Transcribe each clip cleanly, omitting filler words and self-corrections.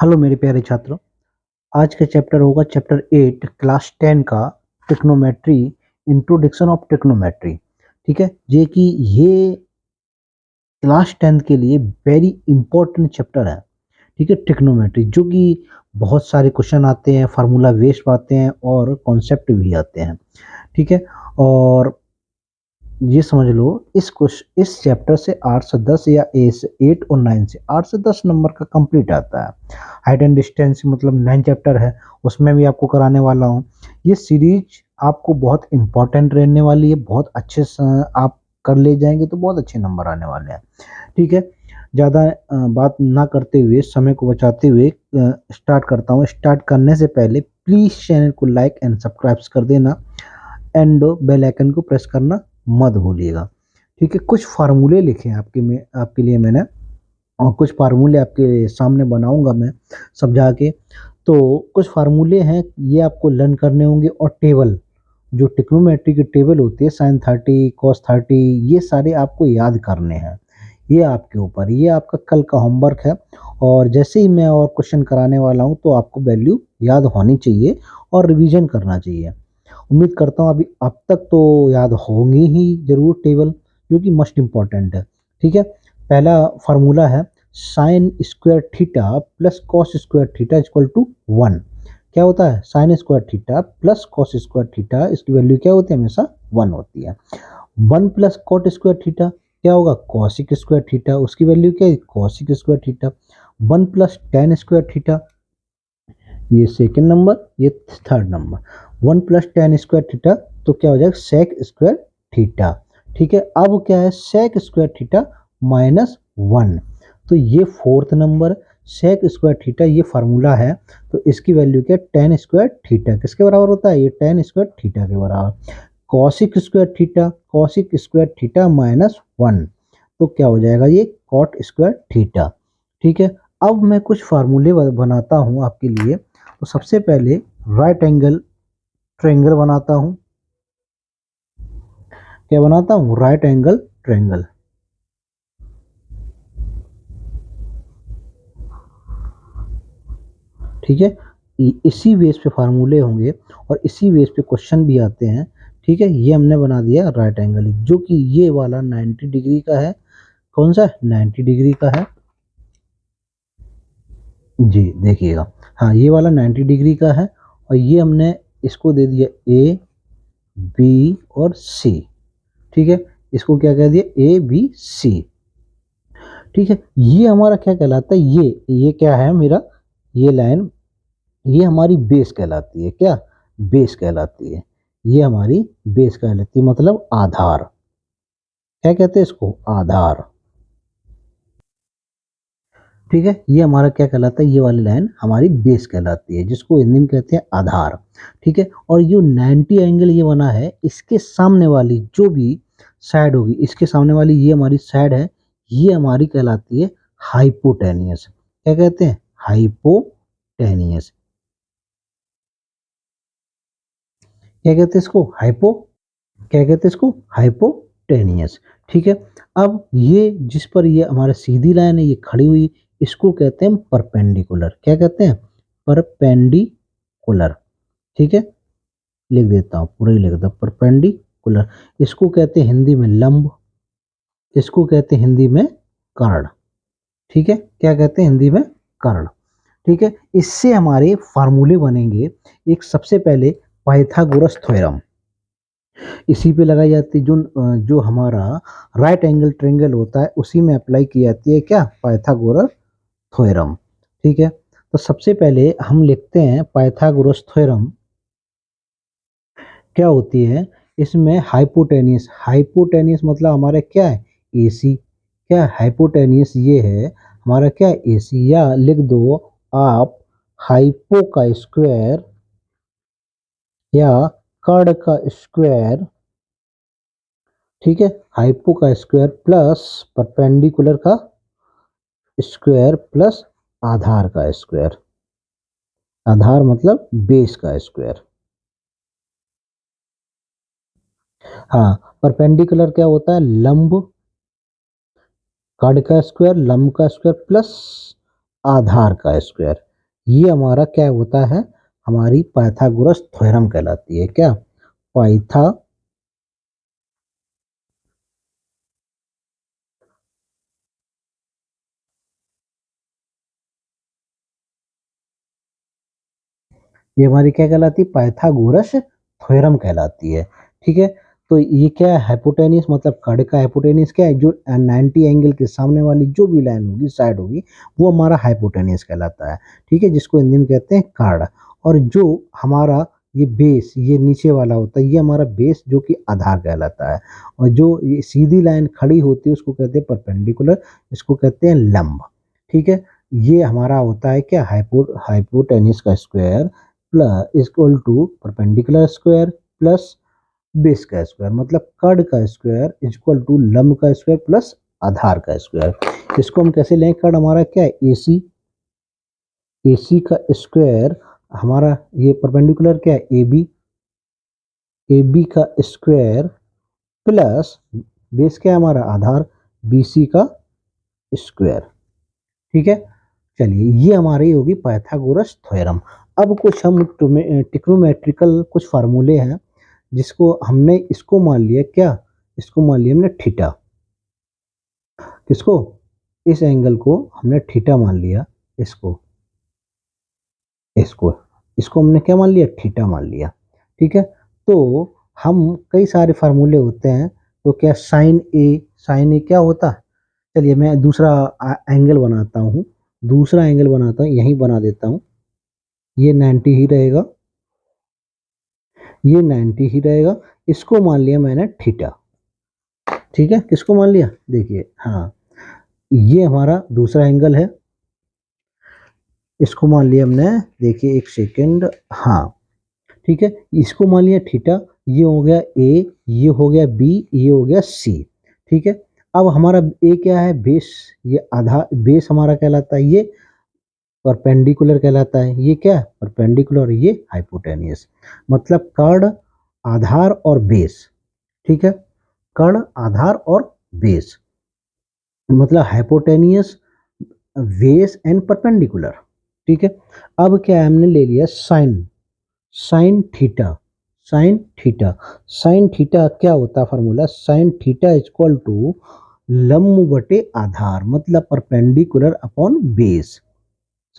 Hello मेरे प्यारे छात्रों, आज का चैप्टर होगा चैप्टर 8 क्लास 10 का ट्रिग्नोमेट्री, इंट्रोडक्शन ऑफ ट्रिग्नोमेट्री। ठीक है, ये क्लास 10 के लिए वेरी इंपॉर्टेंट चैप्टर है। ठीक है, ट्रिग्नोमेट्री जो कि बहुत सारे क्वेश्चन आते हैं, फार्मूला बेस्ड आते हैं और कॉन्सेप्ट भी आते हैं। ठीक है, और ये समझ लो इस चैप्टर से 8 से 10 या 8 और 9 से 8 से 10 नंबर का कंप्लीट आता है। हाइट एंड डिस्टेंस मतलब 9 चैप्टर है, उसमें भी आपको कराने वाला हूँ। ये सीरीज आपको बहुत इंपॉर्टेंट रहने वाली है, बहुत अच्छे से आप कर ले जाएंगे तो बहुत अच्छे नंबर आने वाले हैं। ठीक है, ज़्यादा बात ना करते हुए, समय को बचाते हुए स्टार्ट करता हूँ। स्टार्ट करने से पहले प्लीज़ चैनल को लाइक एंड सब्सक्राइब कर देना एंड बेल आइकन को प्रेस करना मत भूलिएगा। ठीक है, कुछ फार्मूले लिखे हैं आपके लिए मैंने, और कुछ फार्मूले आपके सामने बनाऊंगा मैं समझा के। तो कुछ फार्मूले हैं, ये आपको लर्न करने होंगे, और टेबल जो ट्रिग्नोमेट्री की टेबल होती है, साइन 30 कॉस 30, ये सारे आपको याद करने हैं। ये आपके ऊपर, ये आपका कल का होमवर्क है। और जैसे ही मैं और क्वेश्चन कराने वाला हूँ तो आपको वैल्यू याद होनी चाहिए और रिवीजन करना चाहिए। उम्मीद करता हूँ अभी अब तक तो याद होंगी ही जरूर टेबल, जो कि मोस्ट इम्पॉर्टेंट है। ठीक है, पहला फार्मूला है sine square theta plus cos square theta equal to 1। क्या होता है? Sine square theta plus cos square theta, इसकी वैल्यू क्या होती है? हमेशा 1 होती है। 1 प्लस कॉट स्क्वायर थीटा क्या होगा? कॉसिक स्क्वायर थीटा, उसकी वैल्यू क्या है? Cosec square theta. 1 plus tan square theta, ये सेकंड नंबर, ये third number. 1 plus tan square theta तो क्या हो जाएगा? Sec square theta. ठीक है, अब क्या है? सेक स्क्वायर थीटा माइनस 1, तो ये fourth number. Sec square theta ये फार्मूला है, तो इसकी वैल्यू क्या है? टेन स्क्वायर थीटा किसके बराबर होता है? ये टेन स्क्वायर थीटा के बराबर। Cosec square theta, cosec square theta minus 1, तो क्या हो जाएगा? ये कॉट स्क्वायर थीटा। ठीक है, अब मैं कुछ फार्मूले बनाता हूँ आपके लिए। तो सबसे पहले राइट एंगल ट्रायंगल बनाता हूँ। क्या बनाता हूँ? Right angle triangle. ठीक है, इसी बेस पे फार्मूले होंगे और इसी बेस पे क्वेश्चन भी आते हैं। ठीक है, ये हमने बना दिया राइट एंगल, जो कि ये वाला 90 डिग्री का है। कौन सा? 90 डिग्री का है जी, देखिएगा। हाँ, ये वाला 90 डिग्री का है, और ये हमने इसको दे दिया ए बी और सी। ठीक है, इसको क्या कह दिया? A B C. ठीक है, ये हमारा क्या कहलाता है? ये क्या है मेरा? ये लाइन, ये हमारी बेस कहलाती है। क्या? बेस कहलाती है। ये हमारी बेस कहलाती है, मतलब आधार। क्या कहते हैं इसको? आधार। ठीक है, ये हमारा क्या कहलाता है? ये वाली लाइन हमारी बेस कहलाती है, जिसको हिंदी में कहते हैं आधार। ठीक है, और ये 90 एंगल ये बना है, इसके सामने वाली जो भी साइड होगी, इसके सामने वाली ये हमारी साइड है, ये हमारी कहलाती है हाइपोटेनियस। क्या कहते हैं? हाइपोटेनियस। क्या कहते हैं इसको? क्या कहते हैं इसको? हाइपोटेनियस। ठीक है, अब ये जिस पर ये हमारा सीधी लाइन है ये खड़ी हुई, इसको कहते हैं परपेंडिकुलर। क्या कहते हैं? परपेंडिकुलर। ठीक है, लिख देता हूँ, पूरा ही लिख देता हूँ, परपेंडिकुलर। इसको कहते हैं हिंदी में लंब, इसको कहते हैं हिंदी में कर्ण। ठीक है, क्या कहते हैं हिंदी में? कर्ण। ठीक है, इससे हमारे फार्मूले बनेंगे। एक सबसे पहले पाइथागोरस थ्योरम, इसी पे लगाई जाती है। जो हमारा राइट एंगल ट्रायंगल होता है उसी में अप्लाई की जाती है। क्या? Pythagoras theorem. ठीक है, तो सबसे पहले हम लिखते हैं पाइथागोरस थ्योरम। क्या होती है इसमें? हाइपोटेनियस। हाइपोटेनियस मतलब हमारा क्या है? एसी। क्या? हाइपोटेनियस ये है हमारा क्या? एसी। या लिख दो आप हाइपो का स्क्वायर या कर्ण का स्क्वायर। ठीक है, हाइपो का स्क्वायर प्लस परपेंडिकुलर का स्क्वायर प्लस आधार का स्क्वायर। आधार मतलब बेस का स्क्वायर। हाँ, परपेंडिकुलर क्या होता है? लंब, कर्ण का स्क्वायर, लंब का स्क्वायर प्लस आधार का स्क्वायर। ये हमारा क्या होता है, हमारी पाइथागोरस थ्योरम कहलाती है। क्या? पाइथा ये हमारी क्या कहलाती है, पाइथागोरस थ्योरम कहलाती है। ठीक है, तो ये क्या है, हाइपोटेन्यूस मतलब कर्ण का हाइपोटेन्यूस क्या है, जो 90 एंगल के सामने वाली जो भी लाइन होगी, साइड होगी, वो हमारा हाइपोटेन्यूस कहलाता है। ठीक है, जिसको हिंदी में कहते हैं कर्ण। और जो हमारा ये बेस, ये नीचे वाला होता है, ये हमारा बेस जो कि आधार कहलाता है। और जो ये सीधी लाइन खड़ी होती है उसको कहते हैं परपेंडिकुलर, इसको कहते हैं लंब। ठीक है, ये हमारा होता है क्या, हाइपोटेन्यूस का square plus equal to perpendicular square plus base का स्क्वायर, मतलब कर्ण का स्क्वायर इक्वल टू लंब का स्क्वायर प्लस आधार का स्क्वायर। इसको हम कैसे लें, कर्ण हमारा क्या है, एसी, एसी का स्क्वायर हमारा, ये परपेंडिकुलर क्या है, एबी, एबी का स्क्वायर प्लस बेस क्या है हमारा, आधार, बीसी का स्क्वायर। ठीक है, चलिए ये हमारी होगी पाइथागोरस थ्योरम। अब कुछ हम ट्रिग्नोमेट्रिकल कुछ फार्मूले हैं, जिसको हमने इसको मान लिया क्या, इसको मान लिया हमने थीटा। किसको? इस एंगल को हमने थीटा मान लिया, इसको, इसको इसको हमने क्या मान लिया, थीटा मान लिया। ठीक है, तो हम कई सारे फार्मूले होते हैं, तो क्या साइन ए, साइन ए क्या होता है, चलिए मैं दूसरा एंगल बनाता हूँ, दूसरा एंगल बनाता हूँ, यहीं बना देता हूँ, ये 90 ही रहेगा, ये 90 ही रहेगा, इसको मान लिया मैंने थीटा। ठीक है, किसको मान लिया, देखिए, हाँ, ये हमारा दूसरा एंगल है, इसको मान लिया हमने, देखिए एक सेकेंड, हाँ, ठीक है, इसको मान लिया थीटा, ये हो गया ए, ये हो गया बी, ये हो गया सी। ठीक है, अब हमारा ए क्या है, बेस, ये आधा बेस हमारा कहलाता है, ये परपेंडिकुलर कहलाता है, ये क्या है, परपेंडिकुलर, ये हाइपोटेनियस, मतलब कर्ण, आधार और बेस। ठीक है, कर्ण, आधार और बेस, मतलब हाइपोटेनियस, बेस एंड परपेंडिकुलर। ठीक है, अब क्या है, हमने ले लिया sine, sine theta, sine theta, sine theta क्या होता है formula, sine theta equal to लंब बटे आधार, मतलब परपेंडिकुलर अपॉन बेस।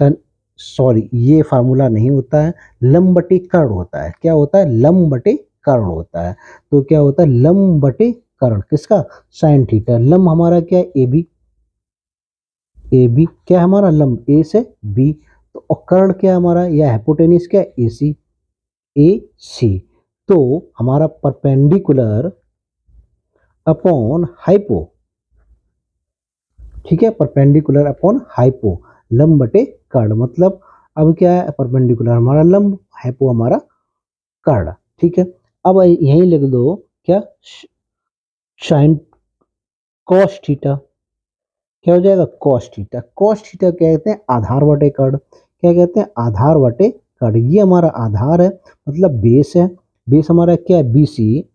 सन सॉरी, ये फार्मूला नहीं होता है, लंब बटे कर्ण होता है। क्या होता है, लंब बटे कर्ण होता है। तो क्या होता है, लंब बटे कर्ण किसका, साइन थीटा। लंब हमारा क्या है, ए बी, ए बी क्या है हमारा, लंब ए से बी, तो और कर्ण क्या है हमारा, या हाइपोटेनिस क्या है, ए सी, ए सी। तो हमारा परपेंडिकुलर अपॉन हाइपो, ठीक है, परपेंडिकुलर अपॉन हाइपो, लंब बटे कर्ण, मतलब अब क्या है, परपेंडिकुलर हमारा लंब, हाइपो हमारा कर्ण। ठीक है, अब यहीं लिख दो क्या, साइन कॉस थीटा, क्या हो जाएगा, कॉस थीटा। कॉस थीटा क्या कहते हैं, आधार बटे कर्ण, क्या कहते हैं, आधार बटे कर्ण। ये हमारा आधार है, मतलब बेस है, बेस हमारा क्या है, बी सी,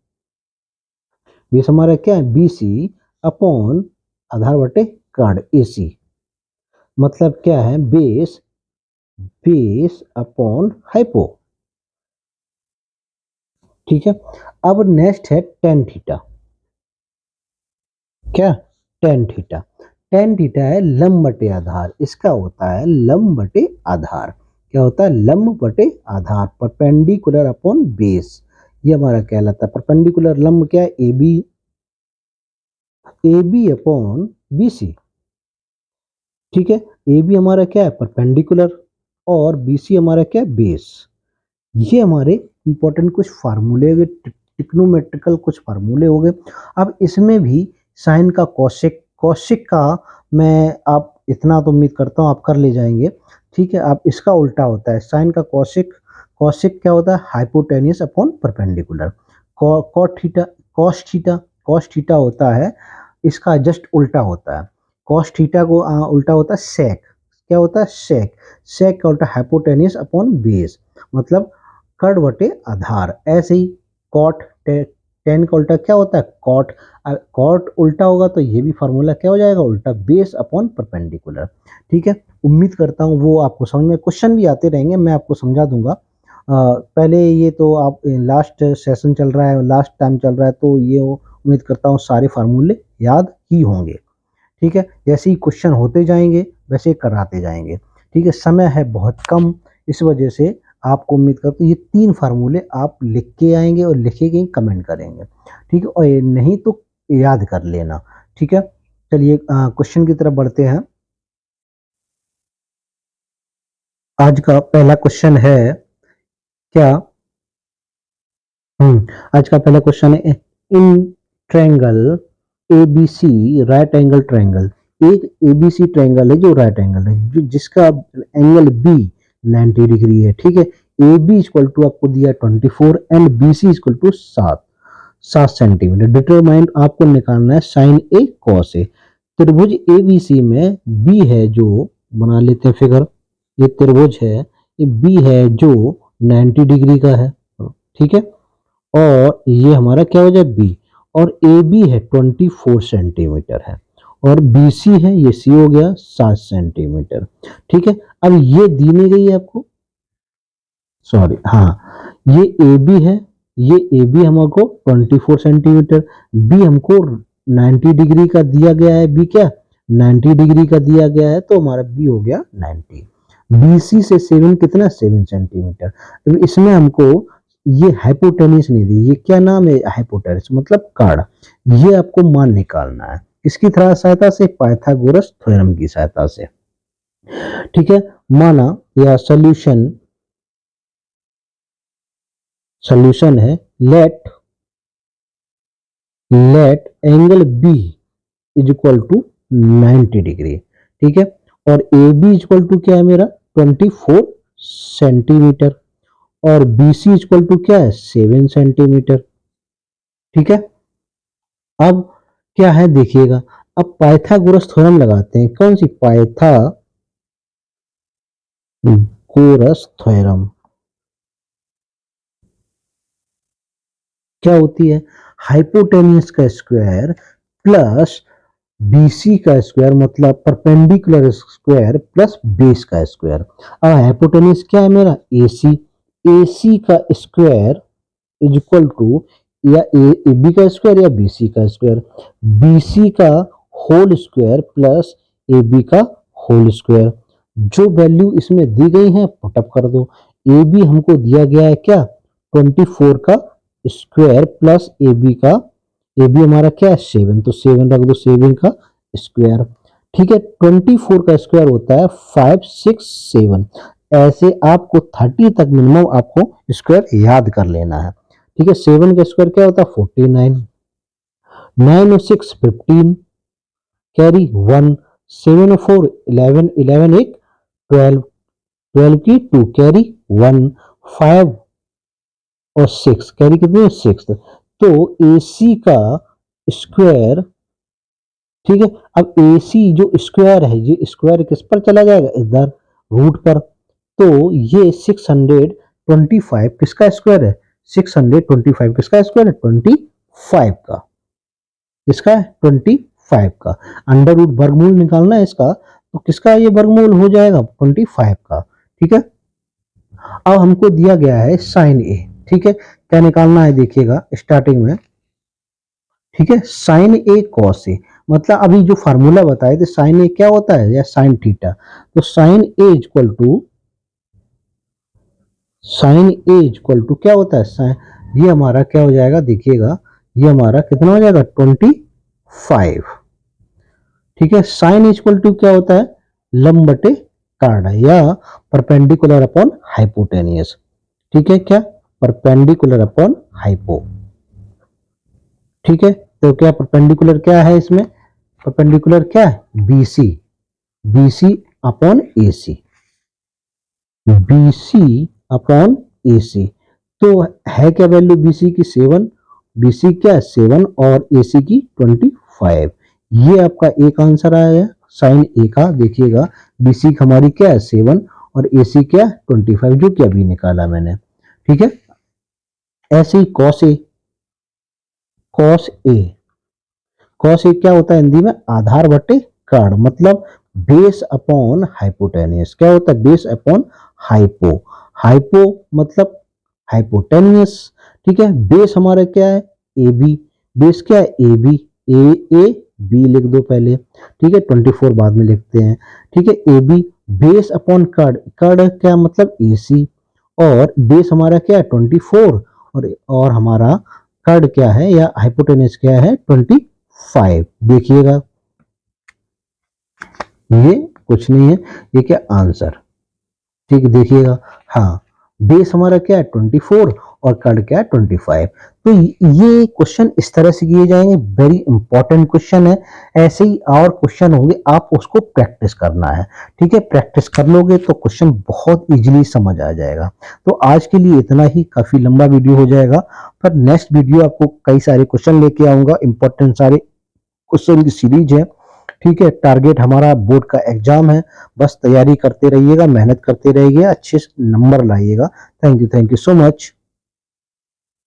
बेस हमारा क्या है, बी सी अपॉन आधार बटे कर्ण ए सी, मतलब क्या है, बेस, बेस अपॉन हाइपो। ठीक है, अब नेक्स्ट है टेन थीटा। क्या, टेन थीटा, टेन थीटा है लंब बटे आधार, इसका होता है लंब बटे आधार। क्या होता है, लंब बटे आधार, परपेंडिकुलर अपॉन बेस, ये हमारा कहलाता है परपेंडिकुलर। लंब क्या है, A B, A B upon B C. ठीक है, ए बी हमारा क्या है, परपेंडिकुलर, और बी सी हमारा क्या है, बेस। ये हमारे इंपॉर्टेंट कुछ फार्मूले हो गए, टिक्नोमेट्रिकल कुछ फार्मूले हो गए। अब इसमें भी साइन का कौशिक, कौशिक का मैं, आप इतना तो उम्मीद करता हूँ आप कर ले जाएंगे। ठीक है, अब इसका उल्टा होता है साइन का कौशिक, कौशिक क्या होता है, hypotenuse upon perpendicular. Cot theta, cos theta, cos theta होता है, इसका जस्ट उल्टा होता है, कॉस थीटा को उल्टा होता है सेक, क्या होता है, सेक, सेक का उल्टा हाइपोटेनियस अपॉन बेस, मतलब कर्ण बटे आधार। ऐसे ही कॉट tan का उल्टा क्या होता है, cot। cot उल्टा होगा तो ये भी फार्मूला क्या हो जाएगा, उल्टा, बेस अपॉन परपेंडिकुलर। ठीक है, उम्मीद करता हूँ वो आपको समझ में, क्वेश्चन भी आते रहेंगे, मैं आपको समझा दूंगा। पहले ये तो आप लास्ट सेशन चल रहा है, लास्ट टाइम चल रहा है, तो ये उम्मीद करता हूँ सारे फार्मूले याद ही होंगे। ठीक है, जैसे ही क्वेश्चन होते जाएंगे वैसे ही कराते जाएंगे। ठीक है, समय है बहुत कम, इस वजह से आपको उम्मीद करता हूँ ये 3 फार्मूले आप लिख के आएंगे और लिखे के कमेंट करेंगे। ठीक है, और ये नहीं तो याद कर लेना। ठीक है, चलिए क्वेश्चन की तरफ बढ़ते हैं। आज का पहला क्वेश्चन है क्या, आज का पहला क्वेश्चन है, in triangle ABC, right angle triangle, एक एबीसी ट्रायंगल है जो राइट एंगल है, जो जिसका एंगल बी 90 डिग्री है। ठीक है, ए बी इक्वल टू आपको दिया 24 and B C equal to 7 centimetre. Determine, आपको निकालना है साइन ए कॉस ए। त्रिभुज एबीसी में बी है जो, बना लेते हैं फिगर, ये त्रिभुज है, ये बी है जो 90 डिग्री का है। ठीक है, और ये हमारा क्या हो जाए बी, और ए बी है 24 सेंटीमीटर है, और बी सी है, ये सी हो गया 7 सेंटीमीटर। ठीक है, अब ये दी नहीं गई है आपको, सॉरी, हाँ, ये ए बी है, ये ए बी हमको 24 सेंटीमीटर, बी हमको 90 डिग्री का दिया गया है, बी क्या 90 डिग्री का दिया गया है, तो हमारा बी हो गया 90। बी सी से 7 कितना, 7 सेंटीमीटर। अब इसमें हमको ये हाइपोटेनिस नहीं दी, ये क्या नाम है, हाइपोटेनिस मतलब कार्ड। ये आपको मान निकालना है, किसकी सहायता से, पाइथागोरस थ्योरम की सहायता से। ठीक है, माना या सॉल्यूशन है, let angle B is equal to 90 degree. ठीक है, और ए बी इक्वल टू क्या है मेरा 24 सेंटीमीटर, और बी सी इक्वल टू क्या है 7 सेंटीमीटर। ठीक है, अब क्या है देखिएगा, अब पाइथागोरस थ्योरम लगाते हैं, कौन सी, पाइथागोरस थ्योरम। क्या होती है, हाइपोटेनियस का स्क्वायर प्लस बीसी का स्क्वायर, मतलब परपेंडिकुलर स्क्वायर प्लस बेस का स्क्वायर। अब हाइपोटेनियस क्या है मेरा, एसी, एसी का स्क्वायर इज इक्वल टू, या ए बी का स्क्वायर या बी सी का स्क्वायर, बी सी का whole square plus A B का होल स्क्वायर। जो वैल्यू इसमें दी गई है पुटअप कर दो। ए बी हमको दिया गया है क्या 24 का स्क्वायर प्लस ए बी का, ए बी हमारा क्या है 7, तो 7 रख दो, 7 का स्क्वायर। ठीक है, 24 का स्क्वायर होता है 567। ऐसे आपको 30 तक मिनिमम आपको स्क्वायर याद कर लेना है। ठीक है, 7 का स्क्वायर क्या होता है 49, 9 और 6 15, कैरी 1, 7 और 4 11, 11 एक 12, 12 की 2 कैरी 1, 5 और 6 कैरी कितनी है 6। तो AC का स्क्वायर, ठीक है, अब AC जो स्क्वायर है, ये स्क्वायर किस पर चला जाएगा, इधर रूट पर। तो ये 625 किसका स्क्वायर है, 625 किसका स्क्वायर है 25 का, इसका 25 का। अंडर रूट वर्गमूल निकालना है इसका, तो किसका ये वर्गमूल हो जाएगा 25 का। ठीक है, अब हमको दिया गया है साइन ए। ठीक है, क्या निकालना है देखिएगा स्टार्टिंग में। ठीक है, साइन ए कॉस ए, मतलब अभी जो फार्मूला बताए थे साइन ए क्या होता है, या साइन थीटा, तो sine A equal to, sine A equal to क्या होता है साइन, ये हमारा क्या हो जाएगा देखिएगा, ये हमारा कितना हो जाएगा 25। ठीक है, साइन इक्वल टू क्या होता है लंब बटे कार्ड, या परपेंडिकुलर अपॉन हाइपोटेनियस। ठीक है, क्या परपेंडिकुलर अपॉन हाइपो। ठीक है, तो क्या परपेंडिकुलर क्या है इसमें, परपेंडिकुलर क्या है BC, BC upon AC, BC upon AC. तो है क्या वैल्यू बीसी की 7, बीसी क्या है 7 और एसी की 25। ये आपका एक आंसर आया है साइन ए का। देखिएगा बीसी हमारी क्या है 7 और एसी क्या है 25, जो कि अभी निकाला मैंने। ठीक है, ऐसे ही cos A, cos A. Cos A क्या होता है हिंदी में? आधार बटे कर्ण, मतलब बेस अपॉन हाइपोटेनियस। क्या होता है? Base upon hypo. हाइपो मतलब हाइपोटेनियस। ठीक है, बेस हमारा क्या है? A B. बेस क्या है? A B. ए बी लिख दो पहले, ठीक है, 24 बाद में लिखते हैं। ठीक है, ए बी बेस अपॉन कर्ण। कर्ण क्या मतलब? ए सी। और बेस हमारा क्या है? 24। और हमारा कर्ण क्या है या हाइपोटेनियस क्या है? 25। देखिएगा, ये कुछ नहीं है, ये क्या आंसर। ठीक है, देखिएगा। हाँ, बेस हमारा क्या है? 24 और कर्ण क्या है? 25। तो ये क्वेश्चन इस तरह से किए जाएंगे, वेरी इंपॉर्टेंट क्वेश्चन है। ऐसे ही और क्वेश्चन होंगे, आप उसको प्रैक्टिस करना है। ठीक है, प्रैक्टिस कर लोगे तो क्वेश्चन बहुत इजीली समझ आ जाएगा। तो आज के लिए इतना ही, काफी लंबा वीडियो हो जाएगा। पर नेक्स्ट वीडियो आपको कई सारे क्वेश्चन लेके आऊंगा, इंपॉर्टेंट सारे क्वेश्चन की सीरीज है। ठीक है, टारगेट हमारा बोर्ड का एग्जाम है, बस तैयारी करते रहिएगा, मेहनत करते रहिएगा, अच्छे नंबर लाइएगा। Thank you so much.